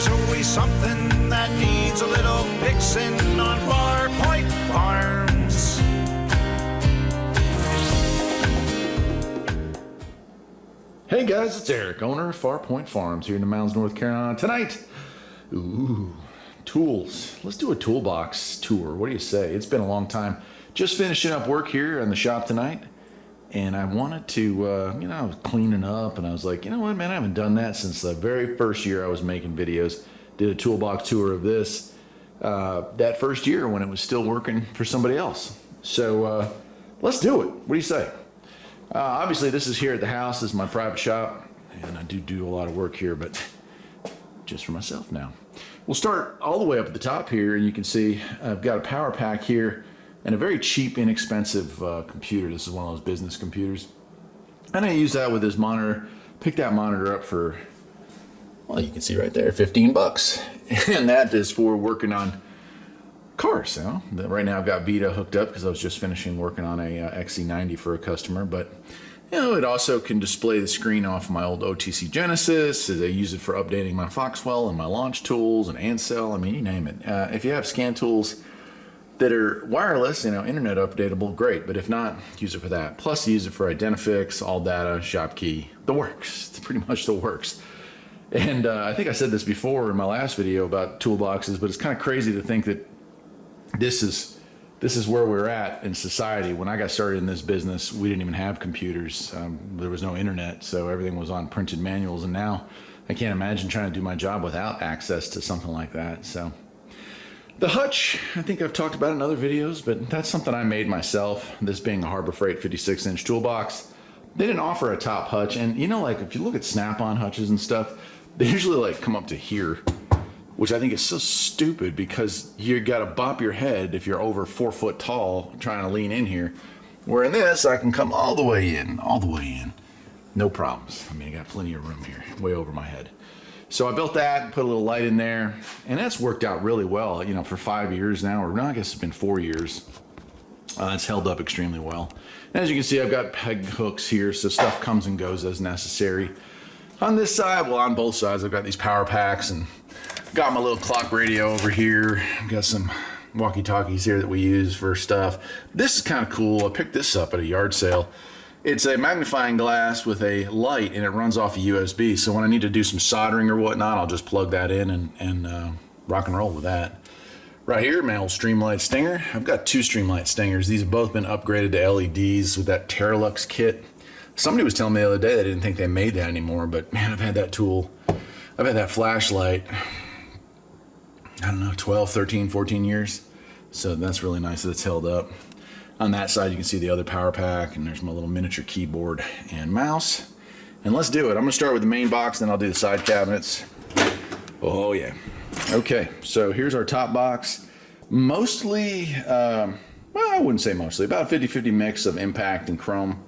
There's always something that needs a little fixing on Farpoint Farms. Hey guys, it's Eric, owner of Farpoint Farms here in the mountains, North Carolina. Tonight, tools. Let's do a toolbox tour. What do you say? It's been a long time. Just finishing up work here in the shop tonight, and I wanted to, I was cleaning up, and I was like, you know what, man, I haven't done that since the very first year I was making videos. Did a toolbox tour of this that first year when it was still working for somebody else. So let's do it. What do you say? Obviously, this is here at the house. This is my private shop, and I do a lot of work here, but just for myself now. We'll start all the way up at the top here, and you can see I've got a power pack here and a very cheap, inexpensive computer. This is one of those business computers. And I use that with this monitor. Pick that monitor up for, well, you can see right there, 15 bucks. And that is for working on cars. Right now I've got Vita hooked up because I was just finishing working on a XC90 for a customer. But it also can display the screen off my old OTC Genesis. I use it for updating my Foxwell and my launch tools and Ansel. I mean, you name it. If you have scan tools that are wireless, internet updatable, great. But if not, use it for that. Plus, use it for Identifix, all data, shop key, the works. It's pretty much the works. And I think I said this before in my last video about toolboxes, but it's kind of crazy to think that this is where we're at in society. When I got started in this business, we didn't even have computers. There was no internet, so everything was on printed manuals. And now I can't imagine trying to do my job without access to something like that. So the Hutch, I think I've talked about in other videos, but that's something I made myself. This being a Harbor Freight 56-inch toolbox. They didn't offer a top Hutch, and if you look at Snap-on Hutches and stuff, they usually come up to here, which I think is so stupid because you got to bop your head if you're over 4 foot tall trying to lean in here. Where in this, I can come all the way in. No problems. I mean, I got plenty of room here, way over my head. So I built that, put a little light in there, and that's worked out really well, for 5 years now, or I guess it's been 4 years. It's held up extremely well. And as you can see, I've got peg hooks here, so stuff comes and goes as necessary. On this side, well, on both sides, I've got these power packs and got my little clock radio over here. Got some walkie-talkies here that we use for stuff. This is kind of cool. I picked this up at a yard sale. It's a magnifying glass with a light, and it runs off a USB. So when I need to do some soldering or whatnot, I'll just plug that in and rock and roll with that. Right here, my old Streamlight Stinger. I've got 2 Streamlight Stingers. These have both been upgraded to LEDs with that Terralux kit. Somebody was telling me the other day they didn't think they made that anymore, but man, I've had that tool. I've had that flashlight, I don't know, 12, 13, 14 years. So that's really nice that it's held up. On that side, you can see the other power pack, and there's my little miniature keyboard and mouse. And let's do it. I'm gonna start with the main box, then I'll do the side cabinets. Oh yeah. Okay, so here's our top box. Mostly, well, I wouldn't say mostly, about a 50-50 mix of impact and chrome.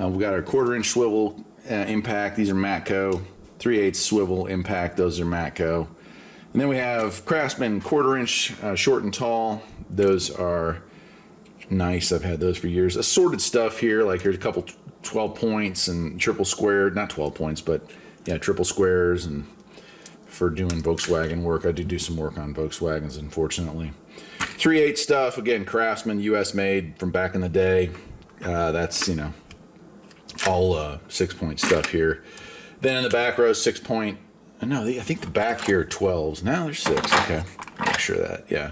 We've got our 1/4-inch swivel impact. These are Matco. 3/8 swivel impact. Those are Matco. And then we have Craftsman 1/4-inch short and tall. Those are nice. I've had those for years. Assorted stuff here. Like here's a couple 12 points and triple squared. Not 12 points, but yeah, triple squares. And for doing Volkswagen work, I do some work on Volkswagens, unfortunately. 3/8 stuff. Again, Craftsman, U.S. made from back in the day. That's, all 6-point stuff here. Then in the back row, 6-point. No, I think the back here are 12s. Now there's 6. Okay, make sure that. Yeah,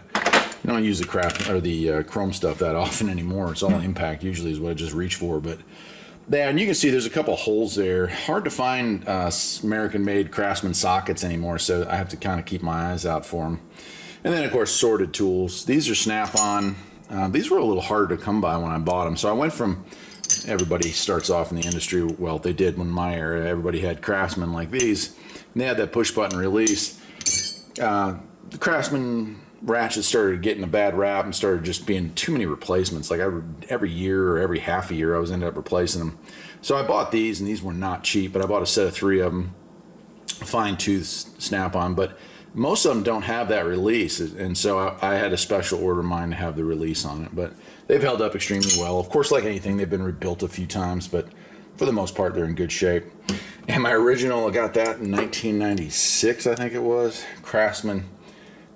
you don't use the craft or the chrome stuff that often anymore. It's all impact. Usually is what I just reach for. But yeah, and you can see there's a couple holes there. Hard to find American-made Craftsman sockets anymore, so I have to kind of keep my eyes out for them. And then of course sorted tools. These are Snap-on. These were a little harder to come by when I bought them. So I went from, everybody starts off in the industry, well, they did when my era, everybody had Craftsman like these, and they had that push button release. The Craftsman ratchets started getting a bad rap and started just being too many replacements. Like every year or every half a year, I was ended up replacing them. So I bought these, and these were not cheap, but I bought a set of 3 of them, fine-tooth Snap-on, but most of them don't have that release, and so I had a special order mine to have the release on it. But they've held up extremely well. Of course, like anything, they've been rebuilt a few times, but for the most part, they're in good shape. And my original, I got that in 1996, I think it was. Craftsman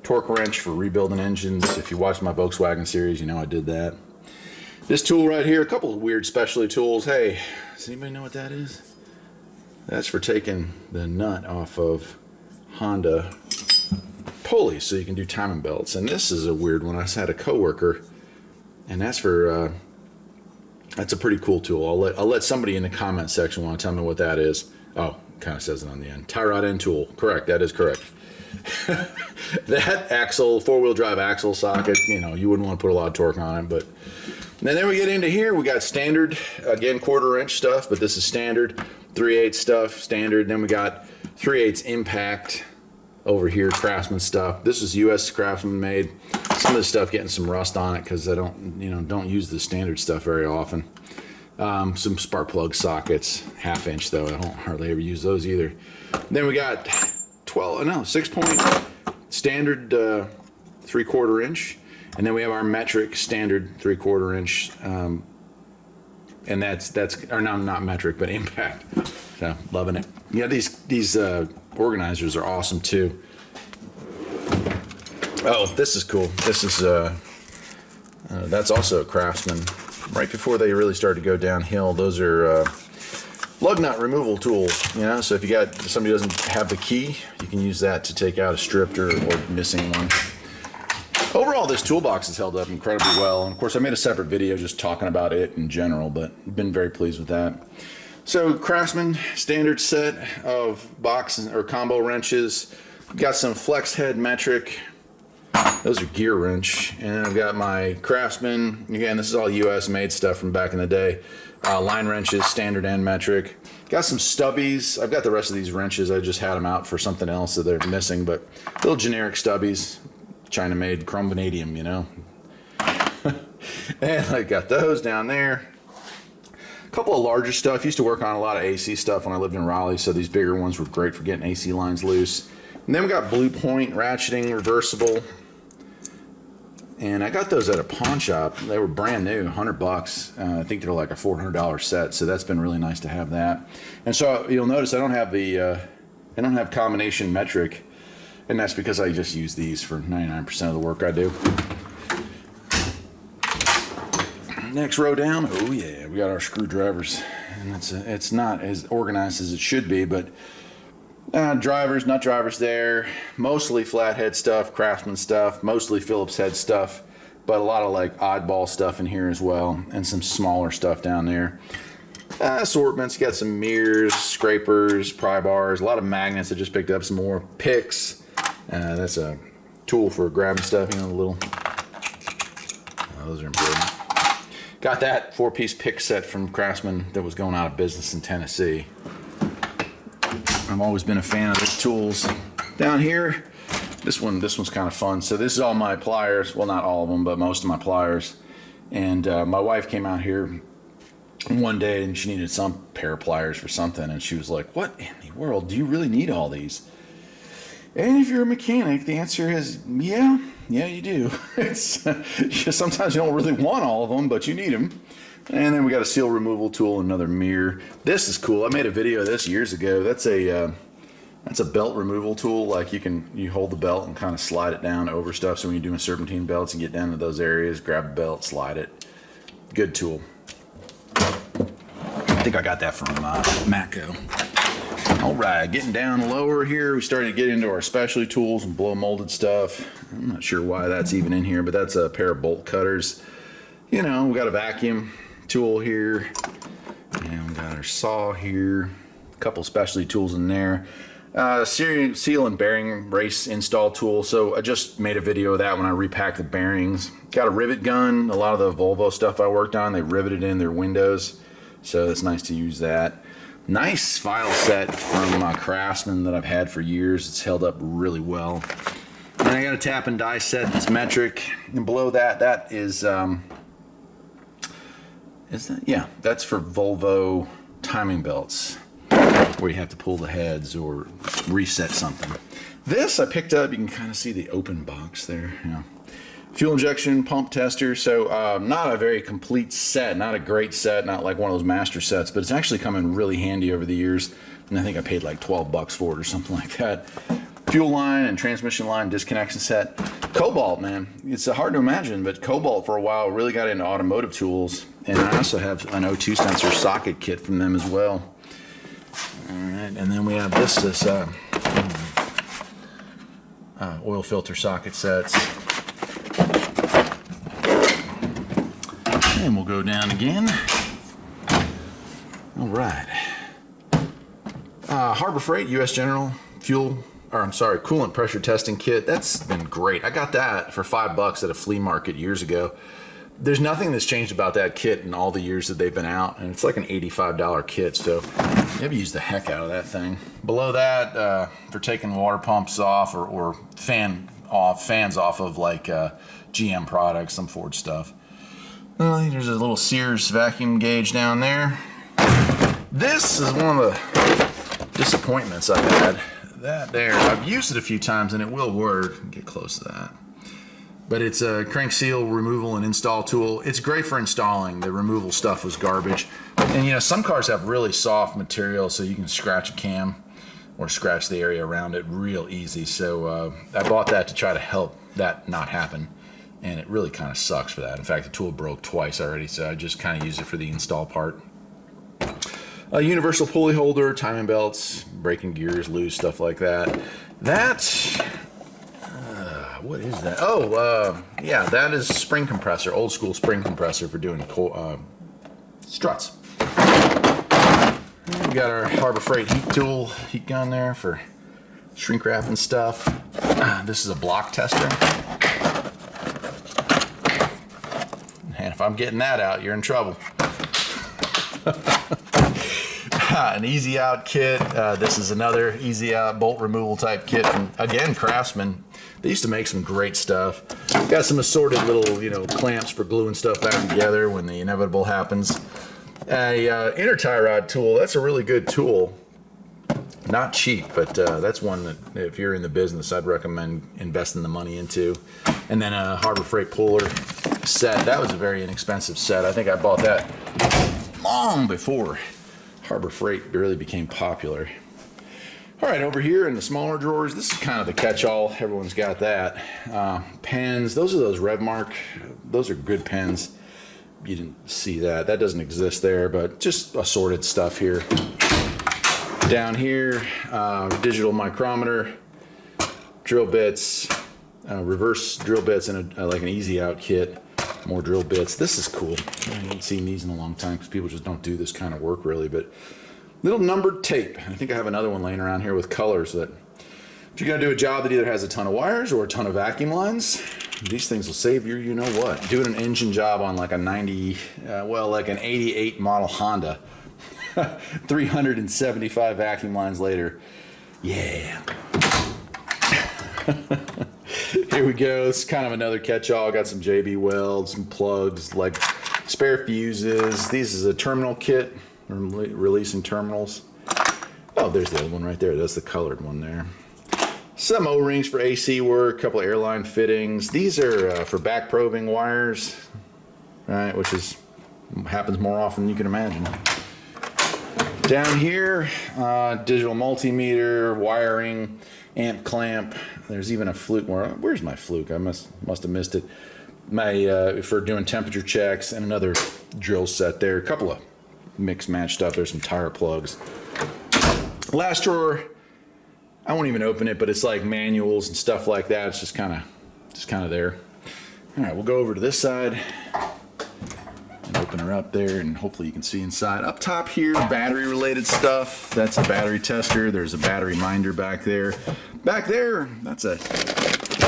torque wrench for rebuilding engines. If you watch my Volkswagen series, you know I did that. This tool right here, a couple of weird specialty tools. Hey, does anybody know what that is? That's for taking the nut off of Honda pulleys so you can do timing belts. And this is a weird one. I had a coworker, and that's for that's a pretty cool tool. I'll let somebody in the comment section want to tell me what that is. Oh, kind of says it on the end. Tie rod end tool. Correct. That is correct. That axle, four-wheel drive axle socket, you know, you wouldn't want to put a lot of torque on it. But and then we get into here. We got standard, again, 1/4 inch stuff, but this is standard. 3/8 stuff, standard. Then we got 3/8 impact over here, Craftsman stuff. This is U.S. Craftsman made. Some of the stuff getting some rust on it because I don't use the standard stuff very often. Some spark plug sockets, 1/2 inch though. I don't hardly ever use those either. Then we got 6-point standard 3/4 inch, and then we have our metric standard 3/4 inch, and that's or not metric but impact. So loving it. Yeah, these organizers are awesome too. Oh, this is cool. This is that's also a Craftsman. Right before they really started to go downhill, those are lug nut removal tools. You know, so if you got somebody who doesn't have the key, you can use that to take out a stripped or missing one. Overall, this toolbox has held up incredibly well. And of course, I made a separate video just talking about it in general, but been very pleased with that. So Craftsman standard set of box or combo wrenches. Got some flex head metric. Those are gear wrench. And I've got my Craftsman. Again, this is all US made stuff from back in the day. Line wrenches, standard and metric. Got some stubbies. I've got the rest of these wrenches. I just had them out for something else that they're missing, but little generic stubbies. China made, chrome vanadium, you know. And I got those down there. A couple of larger stuff. Used to work on a lot of AC stuff when I lived in Raleigh, so these bigger ones were great for getting AC lines loose. And then we got Blue Point ratcheting, reversible. And I got those at a pawn shop. They were brand new, $100. I think they're like a $400 set, so that's been really nice to have that. And so you'll notice I don't have combination metric, and that's because I just use these for 99% of the work I do. Next row down, oh yeah, we got our screwdrivers, and it's not as organized as it should be, but drivers, nut drivers there, mostly flathead stuff, Craftsman stuff, mostly Phillips head stuff, but a lot of like oddball stuff in here as well, and some smaller stuff down there. Assortments, got some mirrors, scrapers, pry bars, a lot of magnets. I just picked up some more picks. That's a tool for grabbing stuff, you know, the little, those are important. Got that 4-piece pick set from Craftsman that was going out of business in Tennessee. I've always been a fan of these tools. Down here, this one's kind of fun. So this is all my pliers. Well, not all of them, but most of my pliers. And my wife came out here one day and she needed some pair of pliers for something. And she was like, what in the world? Do you really need all these? And if you're a mechanic, the answer is, yeah, you do. It's sometimes you don't really want all of them, but you need them. And then we got a seal removal tool, another mirror. This is cool. I made a video of this years ago. That's a belt removal tool. Like you hold the belt and kind of slide it down over stuff. So when you're doing serpentine belts and get down to those areas, grab the belt, slide it. Good tool. I think I got that from Matco. All right, getting down lower here, we started to get into our specialty tools and blow molded stuff. I'm not sure why that's even in here, but that's a pair of bolt cutters. You know, we got a vacuum tool here, and we got our saw here, a couple specialty tools in there. Seal and bearing race install tool. So I just made a video of that when I repacked the bearings. Got a rivet gun. A lot of the Volvo stuff I worked on, they riveted in their windows, so it's nice to use that. Nice file set from Craftsman that I've had for years. It's held up really well. And I got a tap and die set that's metric. And below that, that is that? Yeah, that's for Volvo timing belts, where you have to pull the heads or reset something. This I picked up. You can kind of see the open box there. Yeah. Fuel injection pump tester. So not a very complete set, not a great set, not like one of those master sets, but it's actually come in really handy over the years. And I think I paid like 12 bucks for it or something like that. Fuel line and transmission line disconnection set. Cobalt, man. It's hard to imagine, but Cobalt for a while really got into automotive tools. And I also have an O2 sensor socket kit from them as well. All right, and then we have this oil filter socket sets. And we'll go down again. All right. Harbor Freight, U.S. General coolant pressure testing kit. That's been great. I got that for $5 at a flea market years ago. There's nothing that's changed about that kit in all the years that they've been out, and it's like an $85 kit, so I've used the heck out of that thing. Below that, for taking water pumps off or fans off of like GM products, some Ford stuff. There's a little Sears vacuum gauge down there. This is one of the disappointments I've had. That there, I've used it a few times and it will work. Get close to that. But it's a crank seal removal and install tool. It's great for installing. The removal stuff was garbage. And you know, some cars have really soft material so you can scratch a cam or scratch the area around it real easy. So I bought that to try to help that not happen. And it really kind of sucks for that. In fact, the tool broke twice already, so I just kind of use it for the install part. A universal pulley holder, timing belts, braking gears loose, stuff like that. What is that? Yeah, that is spring compressor, old school spring compressor for doing struts. We got our Harbor Freight heat gun there for shrink wrapping stuff. This is a block tester. And if I'm getting that out, you're in trouble. An easy out kit. This is another easy out bolt removal type kit from, again, Craftsman. They used to make some great stuff. Got some assorted little, clamps for gluing stuff back together when the inevitable happens. A inner tie rod tool. That's a really good tool. Not cheap, but that's one that if you're in the business, I'd recommend investing the money into. And then a Harbor Freight puller set. That was a very inexpensive set. I think I bought that long before Harbor Freight really became popular. All right, over here in the smaller drawers, this is kind of the catch-all. Everyone's got that. Pens, those are those Revmark. Those are good pens. You didn't see that. That doesn't exist there, but just assorted stuff here. Down here, digital micrometer, drill bits, reverse drill bits, and like an easy out kit. More drill bits. This is cool. I haven't seen these in a long time because people just don't do this kind of work really. But little numbered tape. I think I have another one laying around here with colors that if you're going to do a job that either has a ton of wires or a ton of vacuum lines, these things will save you know what. Doing an engine job on like an 88 model Honda. 375 vacuum lines later. Yeah. Here we go. It's kind of another catch-all. Got some JB welds, some plugs, like spare fuses. This is a terminal kit, releasing terminals. Oh, there's the other one right there. That's the colored one there. Some O-rings for AC work, a couple of airline fittings. These are for back probing wires, right? Which happens more often than you can imagine. Down here, digital multimeter, wiring, amp clamp. There's even a fluke. Where's my fluke? I must have missed it. For doing temperature checks, and another drill set there. A couple of mix match stuff. There's some tire plugs. Last drawer, I won't even open it, but it's like manuals and stuff like that. It's just kind of there. All right, we'll go over to this side. Open her up there and hopefully you can see inside. Up top here, battery related stuff. That's a battery tester. There's a battery minder back there. Back there, that's a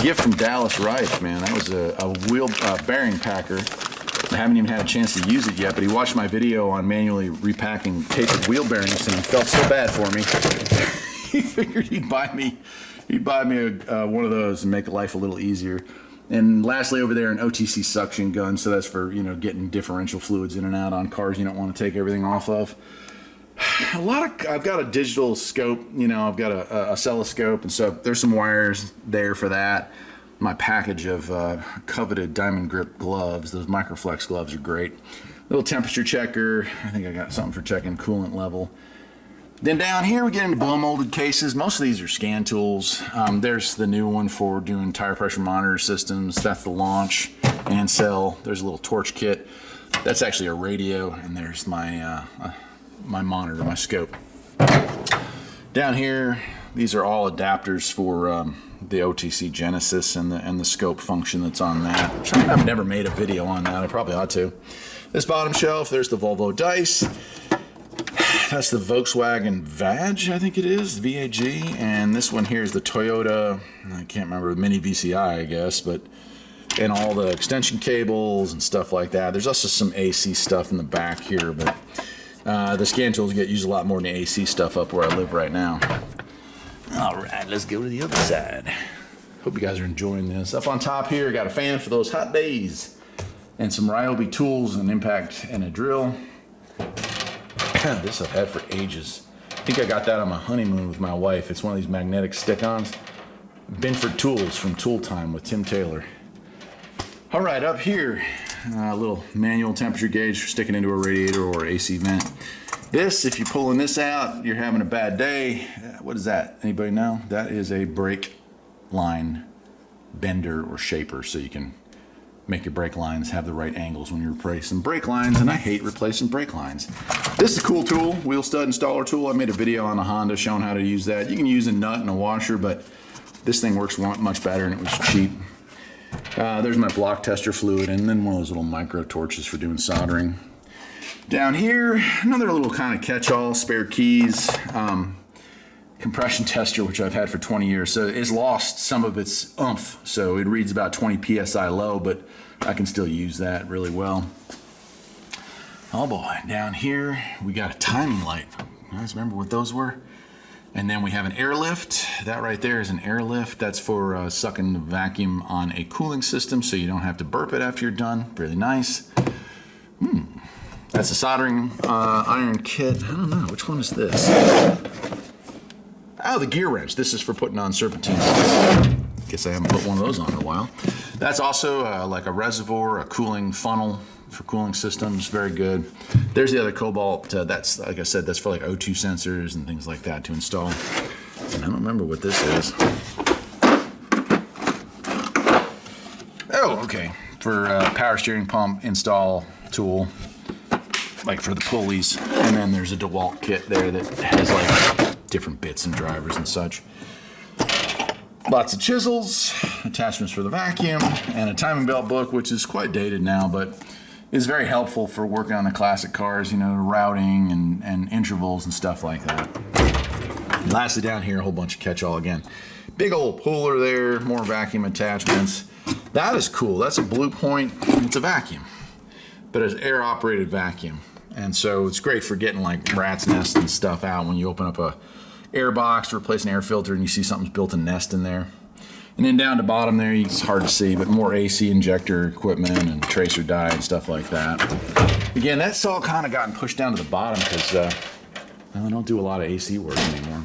gift from Dallas Rife, man. That was a wheel bearing packer. I haven't even had a chance to use it yet, but he watched my video on manually repacking tapered wheel bearings and he felt so bad for me. He figured he'd buy me one of those and make life a little easier. And lastly, over there, an OTC suction gun. So that's for, getting differential fluids in and out on cars you don't want to take everything off of. I've got a digital scope, I've got a oscilloscope. And so there's some wires there for that. My package of coveted diamond grip gloves. Those Microflex gloves are great. Little temperature checker. I think I got something for checking coolant level. Then down here we get into blow molded cases. Most of these are scan tools. There's the new one for doing tire pressure monitor systems. That's the launch and cell. There's a little torch kit. That's actually a radio, and there's my my monitor, my scope. Down here, these are all adapters for the OTC Genesis and the scope function that's on that. I've never made a video on that. I probably ought to. This bottom shelf, there's the Volvo dice. That's the Volkswagen VAG, I think it is, VAG. And this one here is the Toyota, I can't remember, mini VCI, I guess, but and all the extension cables and stuff like that. There's also some AC stuff in the back here, but the scan tools get used a lot more than the AC stuff up where I live right now. All right, let's go to the other side. Hope you guys are enjoying this. Up on top here, got a fan for those hot days, and some Ryobi tools, an impact, and a drill. This I've had for ages. I think I got that on my honeymoon with my wife. It's one of these magnetic stick-ons. Binford Tools from Tool Time with Tim Taylor. All right, up here, a little manual temperature gauge for sticking into a radiator or AC vent. This, if you're pulling this out, you're having a bad day. What is that? Anybody know? That is a brake line bender or shaper, so you can make your brake lines have the right angles when you're replacing brake lines, and I hate replacing brake lines. This is a cool tool, wheel stud installer tool. I made a video on the Honda showing how to use that. You can use a nut and a washer, but this thing works much better, and it was cheap. There's my block tester fluid, and then one of those little micro torches for doing soldering. Down here, another little kind of catch-all, spare keys, compression tester, which I've had for 20 years. So it's lost some of its oomph, so it reads about 20 psi low, but I can still use that really well. Oh boy, down here we got a timing light. You guys remember what those were? And then we have an airlift. That right there is an airlift. That's for sucking the vacuum on a cooling system, so you don't have to burp it after you're done. Really nice. That's a soldering iron kit. I don't know, which one is this? Oh, the gear wrench. This is for putting on serpentine. Guess I haven't put one of those on in a while. That's also like a reservoir, a cooling funnel for cooling systems. Very good. There's the other Cobalt. That's, like I said, that's for like O2 sensors and things like that to install. And I don't remember what this is. Oh, okay. For power steering pump install tool, like for the pulleys. And then there's a DeWalt kit there that has like different bits and drivers and such. Lots of chisels, attachments for the vacuum, and a timing belt book, which is quite dated now, but is very helpful for working on the classic cars, you know, routing and intervals and stuff like that. And lastly, down here, a whole bunch of catch-all again. Big old puller there, more vacuum attachments. That is cool. That's a Blue Point. It's a vacuum, but it's air-operated vacuum. And so it's great for getting like rat's nests and stuff out when you open up a air box to replace an air filter and you see something's built a nest in there. And then down to bottom there, it's hard to see, but more AC injector equipment and tracer die and stuff like that. Again, that's all kind of gotten pushed down to the bottom because I don't do a lot of AC work anymore.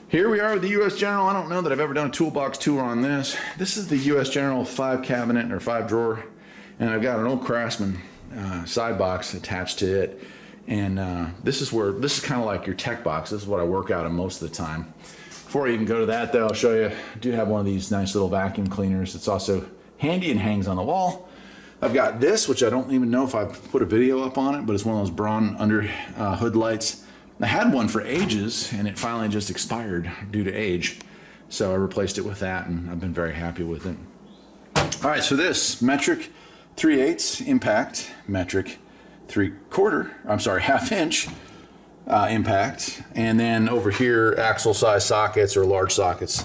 Here we are with the U.S. General. I don't know that I've ever done a toolbox tour on this. This is the U.S. General 5 cabinet or 5 drawer, and I've got an old Craftsman side box attached to it. And this is kind of like your tech box. This is what I work out of most of the time. Before I even go to that, though, I'll show you. I do have one of these nice little vacuum cleaners. It's also handy and hangs on the wall. I've got this, which I don't even know if I've put a video up on it, but it's one of those Braun under hood lights. I had one for ages, and it finally just expired due to age. So I replaced it with that, and I've been very happy with it. All right, so this metric 3/8 impact, metric 1/4 inch impact, and then over here axle size sockets or large sockets,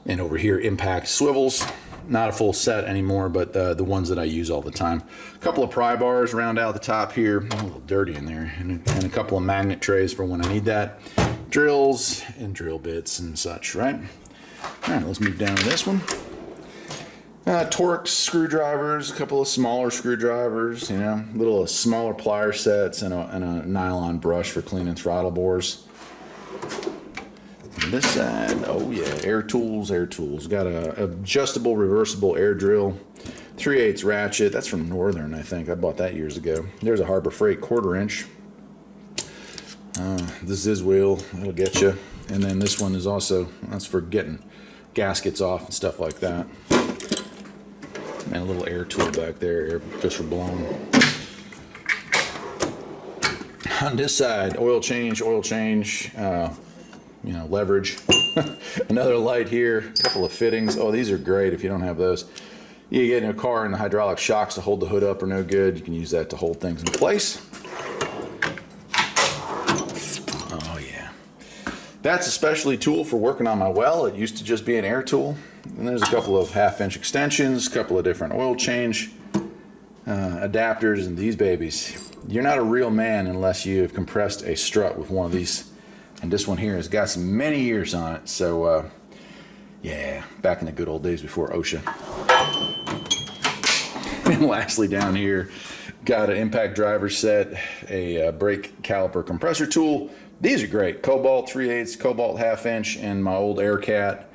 and over here impact swivels. Not a full set anymore, but the ones that I use all the time. A couple of pry bars round out the top here, a little dirty in there, and a couple of magnet trays for when I need that. Drills and drill bits and such, right? All right, let's move down to this one. Torx screwdrivers, a couple of smaller screwdrivers, you know, little smaller plier sets, and a nylon brush for cleaning throttle bores. This side, oh yeah, air tools. Got a adjustable, reversible air drill, 3/8 ratchet. That's from Northern, I think. I bought that years ago. There's a Harbor Freight 1/4 inch. This is wheel, it'll get you. And then this one is also, that's for getting gaskets off and stuff like that. And a little air tool back there, just for blowing. On this side, oil change, leverage. Another light here, a couple of fittings. Oh, these are great if you don't have those. You get in a car and the hydraulic shocks to hold the hood up are no good. You can use that to hold things in place. Oh yeah. That's a specialty tool for working on my well. It used to just be an air tool. And there's a couple of 1/2-inch extensions, a couple of different oil change adapters, and these babies. You're not a real man unless you have compressed a strut with one of these. And this one here has got some many years on it. So yeah, back in the good old days before OSHA. And lastly, down here, got an impact driver set, a brake caliper compressor tool. These are great. Cobalt 3/8, Cobalt 1/2-inch, and my old Aircat.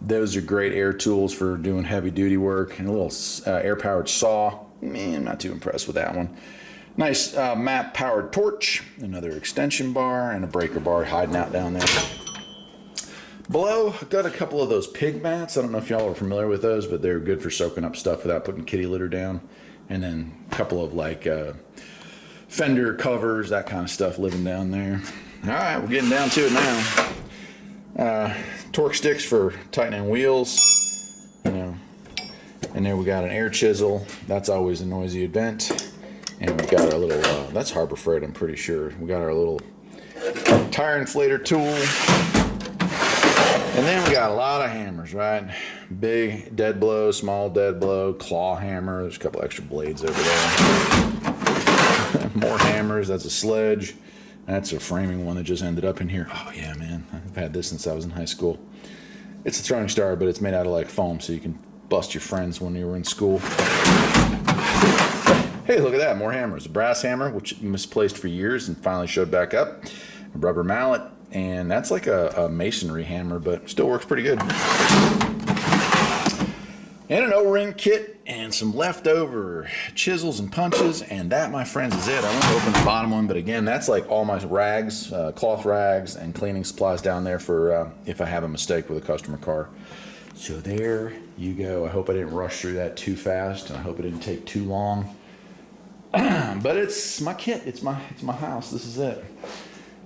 Those are great air tools for doing heavy duty work. And a little air powered saw. I'm not too impressed with that one. Nice map powered torch, another extension bar, and a breaker bar hiding out down there. Below, I've got a couple of those pig mats. I don't know if y'all are familiar with those, but they're good for soaking up stuff without putting kitty litter down. And then a couple of like fender covers, that kind of stuff living down there. All right, we're getting down to it now. Torque sticks for tightening wheels, and there we got an air chisel. That's always a noisy event. And we got our little, that's Harbor Freight, I'm pretty sure. We got our little tire inflator tool. And then we got a lot of hammers, right? Big dead blow, small dead blow, claw hammer. There's a couple extra blades over there. More hammers, that's a sledge. That's a framing one that just ended up in here. Oh yeah, man, I've had this since I was in high school. It's a throwing star, but it's made out of like foam, so you can bust your friends when you were in school. Hey, look at that, more hammers. A brass hammer, which misplaced for years and finally showed back up. A rubber mallet, and that's like a masonry hammer, but still works pretty good. And an O-ring kit and some leftover chisels and punches, and that, my friends, is it. I won't open the bottom one, but again, that's like all my rags, cloth rags, and cleaning supplies down there for if I have a mistake with a customer car. So there you go. I hope I didn't rush through that too fast, and I hope it didn't take too long. But it's my kit. It's my house. This is it.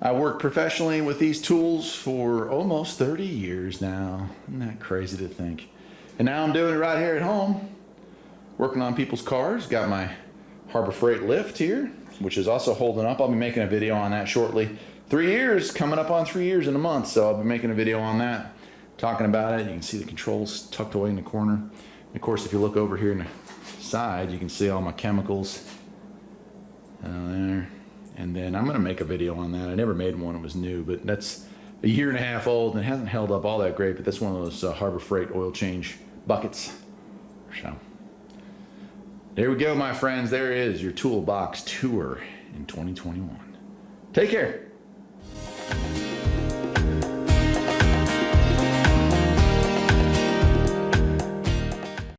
I worked professionally with these tools for almost 30 years now. Isn't that crazy to think? And now I'm doing it right here at home, working on people's cars. Got my Harbor Freight lift here, which is also holding up. I'll be making a video on that shortly. 3 years, coming up on 3 years in a month, so I'll be making a video on that, talking about it. You can see the controls tucked away in the corner. And of course, if you look over here in the side, you can see all my chemicals down there. And then I'm going to make a video on that. I never made one, it was new, but that's a 1.5 years old and it hasn't held up all that great, but that's one of those Harbor Freight oil change buckets. So there we go, my friends. There is your Toolbox tour in 2021. Take care.